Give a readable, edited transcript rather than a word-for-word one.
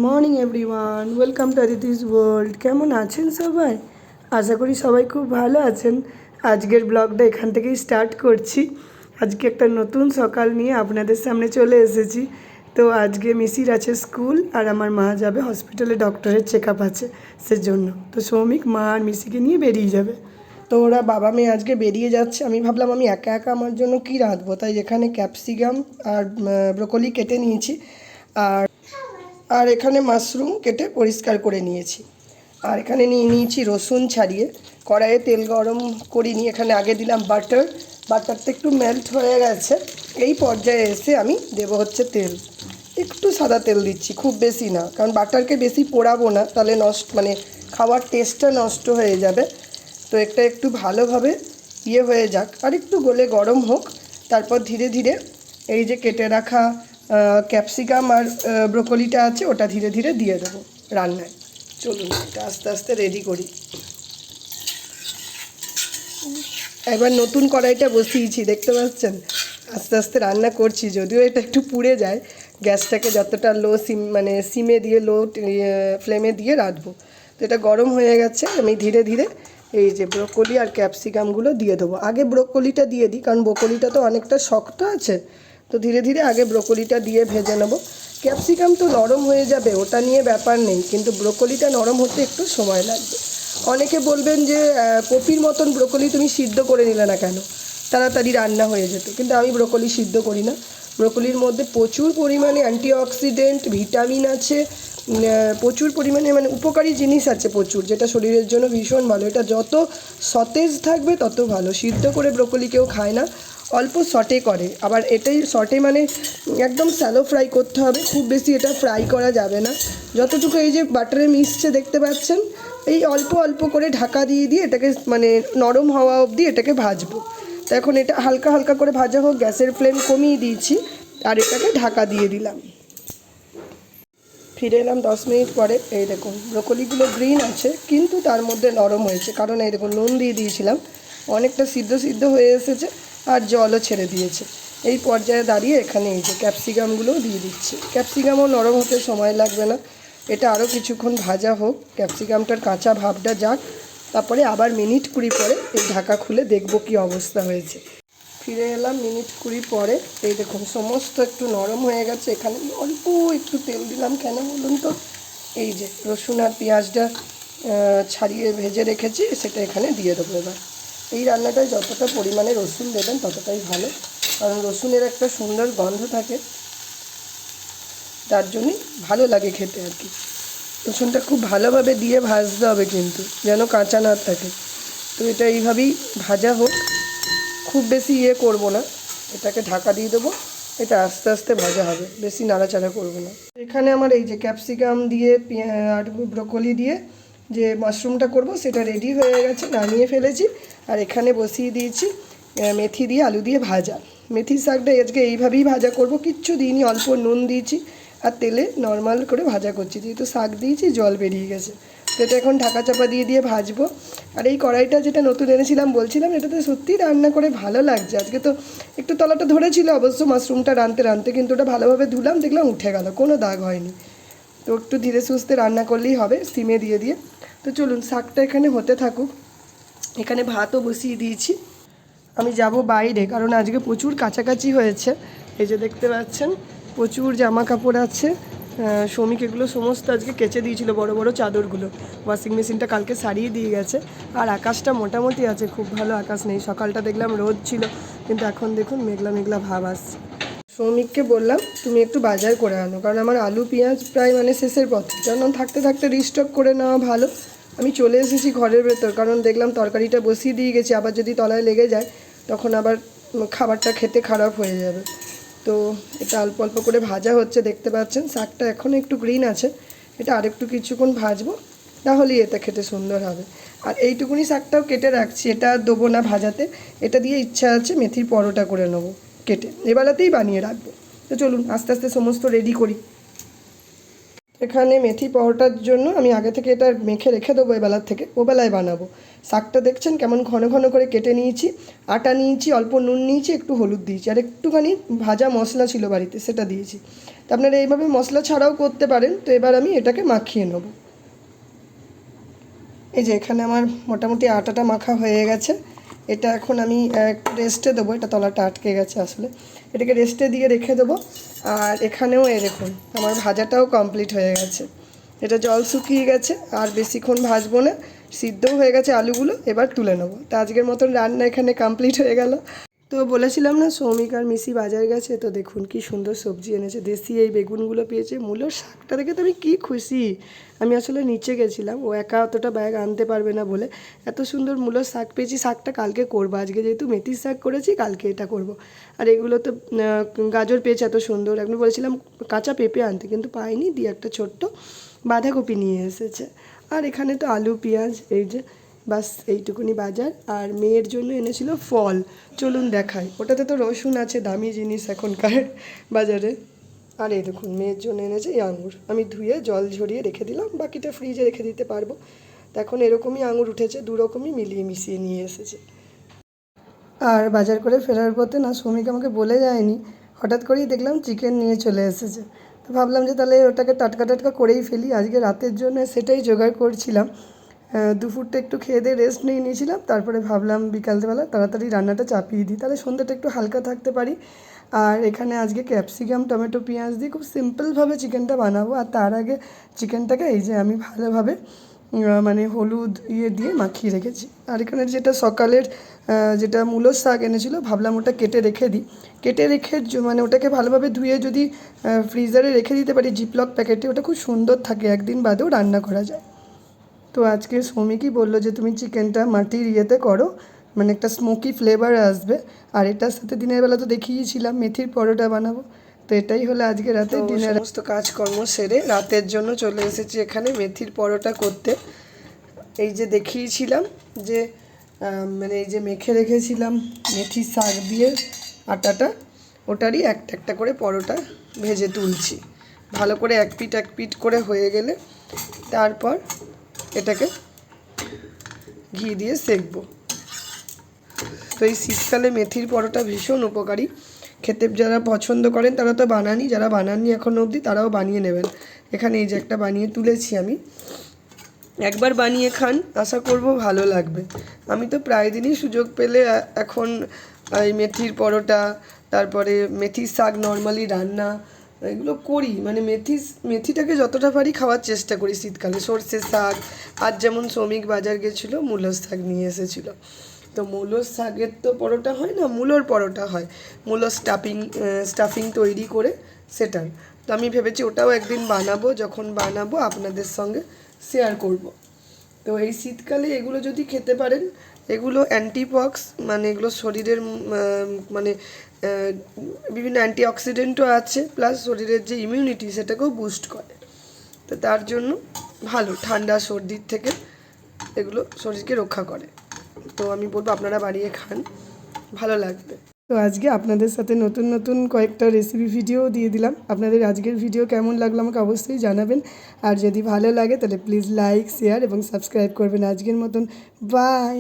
Morning everyone, welcome to Aditi's world. কেমন আছেন সবাই? আশা করি সবাই খুব ভালো আছেন। আজকের ব্লগটা এখান থেকেই স্টার্ট করছি। আজকে একটা নতুন সকাল নিয়ে আপনাদের সামনে চলে এসেছি। তো আজকে মিসির আছে স্কুল, আর আমার মা যাবে হসপিটালে, ডক্টরের চেক আপ আছে সেজন্য। তো সৌমিক মা আর মিসিকে নিয়ে বেরিয়ে যাবে। তো ওরা বাবা মেয়ে আজকে বেরিয়ে যাচ্ছে। আমি ভাবলাম আমি একা একা আমার জন্য কী রাঁধবো, তাই এখানে ক্যাপসিকাম আর ব্রোকলি কেটে নিয়েছি, আর আর এখানে মাশরুম কেটে পরিষ্কার করে নিয়েছি। আর এখানে নিয়ে নিয়েছি রসুন ছাড়িয়ে। কড়াইয়ে তেল গরম করিনি, এখানে আগে দিলাম বাটারটা একটু মেল্ট হয়ে গেছে। এই পর্যায়ে এসে আমি দেবো হচ্ছে তেল। একটু সাদা তেল দিচ্ছি, খুব বেশি না, কারণ বাটারকে বেশি পোড়াবো না, তাহলে খাওয়ার টেস্টটা নষ্ট হয়ে যাবে। তো এটা একটু ভালোভাবে হয়ে যাক, আর একটু গলে গরম হোক। তারপর ধীরে ধীরে এই যে কেটে রাখা ক্যাপসিকাম আর ব্রোকলিটা আছে ওটা ধীরে ধীরে দিয়ে দেবো রান্নায়। চলুন এটা আস্তে আস্তে রেডি করি। এবার নতুন কড়াইটা বসিয়েছি, দেখতে পাচ্ছেন। আস্তে আস্তে রান্না করছি, যদিও এটা একটু পুড়ে যায়। গ্যাসটাকে যতটা সিমে দিয়ে ফ্লেমে দিয়ে রাখবো। তো এটা গরম হয়ে গেছে। আমি ধীরে ধীরে এই যে ব্রোকলি আর ক্যাপসিকামগুলো দিয়ে দেবো। আগে ব্রোকলিটা দিয়ে দিই, কারণ ব্রোকলিটা তো অনেকটা শক্ত আছে। তো ধীরে ধীরে আগে ব্রোকলিটা দিয়ে ভেজে নেব। ক্যাপসিকাম তো নরম হয়ে যাবে, ওটা নিয়ে ব্যাপার নেই, কিন্তু ব্রোকলিটা নরম হতে একটু সময় লাগবে। অনেকে বলবেন যে কপির মতন ব্রোকলি তুমি সিদ্ধ করে নিলে না কেন, তাড়াতাড়ি রান্না হয়ে যেত। কিন্তু আমি ব্রোকলি সিদ্ধ করি না। ব্রোকলির মধ্যে প্রচুর পরিমাণে অ্যান্টিঅক্সিডেন্ট, ভিটামিন আছে, প্রচুর পরিমাণে উপকারী জিনিস আছে প্রচুর, যেটা শরীরের জন্য ভীষণ ভালো। এটা যত সতেজ থাকবে তত ভালো। সিদ্ধ করে ব্রোকলি কেউ খায় না, অল্প সটে করে। আবার এটাই সটে একদম স্যালো ফ্রাই করতে হবে, খুব বেশি এটা ফ্রাই করা যাবে না। যতটুকু এই যে বাটারে মিশছে দেখতে পাচ্ছেন, এই অল্প অল্প করে ঢাকা দিয়ে দিয়ে এটাকে নরম হওয়া অবধি এটাকে ভাজবো। তো এখন এটা হালকা হালকা করে ভাজা হোক, গ্যাসের ফ্লেম কমিয়ে দিয়েছি, আর এটাকে ঢাকা দিয়ে দিলাম। ফিরে এলাম 10 মিনিট পরে। এই দেখুন ব্রোকলিগুলো গ্রিন আছে, কিন্তু তার মধ্যে নরম হয়েছে, কারণ এই দেখুন নুন দিয়ে দিয়েছিলাম, অনেকটা সিদ্ধ হয়ে এসেছে, আর জলও ছেড়ে দিয়েছে। এই পর্যায়ে দাঁড়িয়ে এখানে এই যে ক্যাপসিকামগুলোও দিয়ে দিচ্ছি। ক্যাপসিকামও নরম হতে সময় লাগবে না, এটা আরও কিছুক্ষণ ভাজা হোক, ক্যাপসিকামটার কাঁচা ভাবটা যাক। তারপরে আবার মিনিট 20 পরে এই ঢাকা খুলে দেখব কি অবস্থা হয়েছে। ফিরে এলাম মিনিট 20 পরে। এই দেখুন সমস্ত একটু নরম হয়ে গেছে। এখানে অল্প একটু তেল দিলাম, কেন বলুন তো, এই যে রসুন আর পেঁয়াজটা ছাড়িয়ে ভেজে রেখেছি, সেটা এখানে দিয়ে দেবো। এবার এই রান্নাটায় যতটা পরিমাণে রসুন দেবেন ততটাই ভালো, কারণ রসুনের একটা সুন্দর গন্ধ থাকে, তার জন্যই ভালো লাগে খেতে আর কি। রসুনটা খুব ভালোভাবে দিয়ে ভাজতে হবে, কিন্তু যেন কাঁচা না থাকে। তো এটা এইভাবেই ভাজা হোক, খুব বেশি করব না, এটাকে ঢাকা দিয়ে দেবো। এটা আস্তে আস্তে ভাজা হবে, বেশি নাড়াচাড়া করব না। এখানে আমার এই যে ক্যাপসিকাম দিয়ে আর ব্রোকলি দিয়ে যে মাশরুমটা করব সেটা রেডি হয়ে গেছে, নামিয়ে ফেলেছি। আর এখানে বসিয়ে দিয়েছি মেথি দিয়ে আলু দিয়ে ভাজা। মেথি শাকটা আজকে এইভাবেই ভাজা করব, কিচ্ছু দিইনি, অল্প নুন দিয়েছি আর তেলে নর্মাল করে ভাজা করছি। যেহেতু শাক দিয়েছি জল বেরিয়ে গেছে, তো এটা এখন ঢাকা চাপা দিয়ে দিয়ে ভাজবো। আর এই কড়াইটা যেটা নতুন এনেছিলাম বলছিলাম, এটাতে সত্যিই রান্না করে ভালো লাগছে। আজকে তো একটু তলাটা ধরেছিল অবশ্য মাশরুমটা রাঁধতে, কিন্তু ওটা ভালোভাবে ধুলাম, দেখলাম উঠে গেল, কোনো দাগ হয়নি। তো একটু ধীরে সুস্থে রান্না করলেই হবে, সিমে দিয়ে দিয়ে। তো চলুন শাকটা এখানে হতে থাকুক। এখানে ভাতও বসিয়ে দিয়েছি। আমি যাব বাইরে, কারণ আজকে প্রচুর কাছাকাছি হয়েছে। এই যে দেখতে পাচ্ছেন প্রচুর জামা কাপড় আছে। শ্রমিক এগুলো সমস্ত আজকে কেচে দিয়েছিল, বড় বড় চাদরগুলো। ওয়াশিং মেশিনটা কালকে সারিয়ে দিয়ে গেছে। আর আকাশটা মোটামুটি আছে, খুব ভালো আকাশ নেই। সকালটা দেখলাম রোদ ছিল, কিন্তু এখন দেখুন মেঘলা মেঘলা ভাব আসছে। শ্রমিককে বললাম তুমি একটু বাজার করে আনো, কারণ আমার আলু পেঁয়াজ প্রায় শেষের পথে, যেন থাকতে থাকতে রিস্টক করে নেওয়া ভালো। আমি চলে এসেছি ঘরের ভেতর, কারণ দেখলাম তরকারিটা বসিয়ে দিয়ে গেছি, আবার যদি তলায় লেগে যায় তখন আবার খাবারটা খেতে খারাপ হয়ে যাবে। তো এটা অল্প অল্প করে ভাজা হচ্ছে, দেখতে পাচ্ছেন। শাকটা এখনও একটু গ্রিন আছে, এটা আরেকটু কিছুক্ষণ ভাজবো, তাহলেই এটা খেতে সুন্দর হবে। আর এইটুকুনি শাকটাও কেটে রাখছি, এটা দেবো না ভাজাতে, এটা দিয়ে ইচ্ছা আছে মেথির পরোটা করে নেবো কেটে, এবেলাতেই বানিয়ে রাখবো। তো চলুন আস্তে আস্তে সমস্ত রেডি করি। এখানে মেথি পরোটার জন্য আমি আগে থেকে এটা মেখে রেখে দেবো, এবেলার থেকে ওবেলায় বানাবো। শাকটা দেখছেন কেমন ঘন ঘন করে কেটে নিয়েছি, আটা নিয়েছি, অল্প নুন নিয়েছি, একটু হলুদ দিয়েছি, আর একটুখানি ভাজা মশলা ছিল বাড়িতে সেটা দিয়েছি। তো আপনারা এইভাবে মশলা ছাড়াও করতে পারেন। তো এবার আমি এটাকে মাখিয়ে নেব। এই যে এখানে আমার মোটামুটি আটাটা মাখা হয়ে গেছে। এটা এখন আমি একটু রেস্টে দেবো, এটা তলাটা আটকে গেছে আসলে, এটাকে রেস্টে দিয়ে রেখে দেবো। আর এখানেও দেখুন আমার ভাজাটাও কমপ্লিট হয়ে গেছে, এটা জল শুকিয়ে গেছে, আর বেশিক্ষণ ভাজবো না, সিদ্ধও হয়ে গেছে আলুগুলো, এবার তুলে নেবো। তো আজকের মতন রান্না এখানে কমপ্লিট হয়ে গেল। তো বলেছিলাম না সৌমিক আর মিশি বাজার গেছে, তো দেখুন কি সুন্দর সবজি এনেছে, দেশি এই বেগুনগুলো পেয়েছে, মূলোর শাকটা দেখে তো আমি কী খুশি। আমি আসলে নিচে গেছিলাম, ও একা অতটা ব্যাগ আনতে পারবে না বলে, এত সুন্দর মূলোর শাক পেয়েছি, শাকটা কালকে করবো, আজকে যেহেতু মেথির শাক করেছি কালকে এটা করব। আর এগুলো তো গাজর পেয়েছে এত সুন্দর, আমি বলেছিলাম কাঁচা পেঁপে আনতে কিন্তু পাইনি, দিয়ে একটা ছোট্ট বাঁধাকপি নিয়ে এসেছে। আর এখানে তো আলু পেঁয়াজ, এই যে বাস এইটুকুনি বাজার। আর মেয়ের জন্য এনেছিল ফল, চলুন দেখাই, ওটাতে তো রসুন আছে, দামি জিনিস এখনকার বাজারে। আর এই দেখুন মেয়ের জন্য এনেছে এই আঙুর, আমি ধুয়ে জল ঝরিয়ে রেখে দিলাম, বাকিটা ফ্রিজে রেখে দিতে পারবো। তো এখন এরকমই আঙুর উঠেছে, দু রকমই মিলিয়ে মিশিয়ে নিয়ে এসেছে। আর বাজার করে ফেরার পথে না শ্রমিক আমাকে বলে যায়নি, হঠাৎ করেই দেখলাম চিকেন নিয়ে চলে এসেছে। তো ভাবলাম যে তাহলে ওটাকে টাটকা টাটকা করেই ফেলি, আজকে রাতের জন্য সেটাই জোগাড় করছিলাম। দুপুরটা একটু খেয়ে দিয়ে রেস্ট নিয়ে নিয়েছিলাম, তারপরে ভাবলাম বিকালবেলা তাড়াতাড়ি রান্নাটা চাপিয়ে দিই, তাহলে সন্ধ্যাটা একটু হালকা থাকতে পারি। আর এখানে আজকে ক্যাপসিকাম টমেটো পেঁয়াজ দিয়ে খুব সিম্পলভাবে চিকেনটা বানাবো। আর তার আগে চিকেনটাকে এই যে আমি ভালোভাবে মানে হলুদ দিয়ে মাখিয়ে রেখেছি। আর এখানে যেটা সকালের যেটা মূলোর শাক এনেছিল, ভাবলাম ওটা কেটে রেখে দিই, কেটে রেখে মানে ওটাকে ভালোভাবে ধুয়ে যদি ফ্রিজারে রেখে দিতে পারি জিপলক প্যাকেটে, ওটা খুব সুন্দর থাকে, একদিন বাদেও রান্না করা যায়। তো আজকে শ্রমিকই বললো যে তুমি চিকেনটা মাটির ইয়েতে করো, মানে একটা স্মোকি ফ্লেভার আসবে। আর এটার সাথে দিনের বেলা তো দেখিয়েছিলাম মেথির পরোটা বানাবো, তো এটাই হলো আজকে রাতে ডিনার। সমস্ত কাজকর্ম সেরে রাতের জন্য চলে এসেছি এখানে মেথির পরোটা করতে। এই যে দেখিয়েছিলাম যে মানে এই যে মেখে রেখেছিলাম মেথির শাক দিয়ে আটাটা, ওটারই একটা একটা করে পরোটা ভেজে তুলছি। ভালো করে এক পিঠ করে হয়ে গেলে তারপর এটাকে ঘি দিয়ে সেঁকবো। তো এই শীতকালে মেথির পরোটা ভীষণ উপকারী, খেতে যারা পছন্দ করেন তারা তো বানানি, যারা বানাননি এখনও অবধি তারাও বানিয়ে নেবেন। এখানে এই যে একটা বানিয়ে তুলেছি আমি, একবার বানিয়ে খান, আশা করব ভালো লাগবে। আমি তো প্রায় দিনই সুযোগ পেলে এখন এই মেথির পরোটা, তারপরে মেথির শাক নর্মালি রান্না এগুলো করি, মানে মেথিটাকে যতটা পারি খাওয়ার চেষ্টা করি শীতকালে। সর্ষের শাক, আজ যেমন শ্রমিক বাজার গেছিলো মূলোর শাক নিয়ে এসেছিলো, তো মূলোর শাকের তো পরোটা হয় না, মূলোর পরোটা হয়, মূলোর স্টাফিং তৈরি করে সেটার। তো আমি ভেবেছি ওটাও একদিন বানাবো, যখন বানাবো আপনাদের সঙ্গে শেয়ার করব। তো এই শীতকালে এগুলো যদি খেতে পারেন, এগুলো অ্যান্টিপক্স, মানে এগুলো শরীরের মানে বিভিন্ন অ্যান্টিঅক্সিডেন্টও আছে, প্লাস শরীরের যে ইমিউনিটি সেটাকেও বুস্ট করে। তো তার জন্য ভালো, ঠান্ডা সর্দির থেকে এগুলো শরীরকে রক্ষা করে। তো আমি বলবো আপনারা বানিয়ে খান, ভালো লাগবে। তো আজকে আপনাদের সাথে নতুন নতুন কয়েকটা রেসিপি ভিডিও দিয়ে দিলাম। আপনাদের আজকের ভিডিও কেমন লাগলো আমাকে অবশ্যই জানাবেন, আর যদি ভালো লাগে তাহলে প্লিজ লাইক শেয়ার এবং সাবস্ক্রাইব করবেন। আজকের মতন বাই।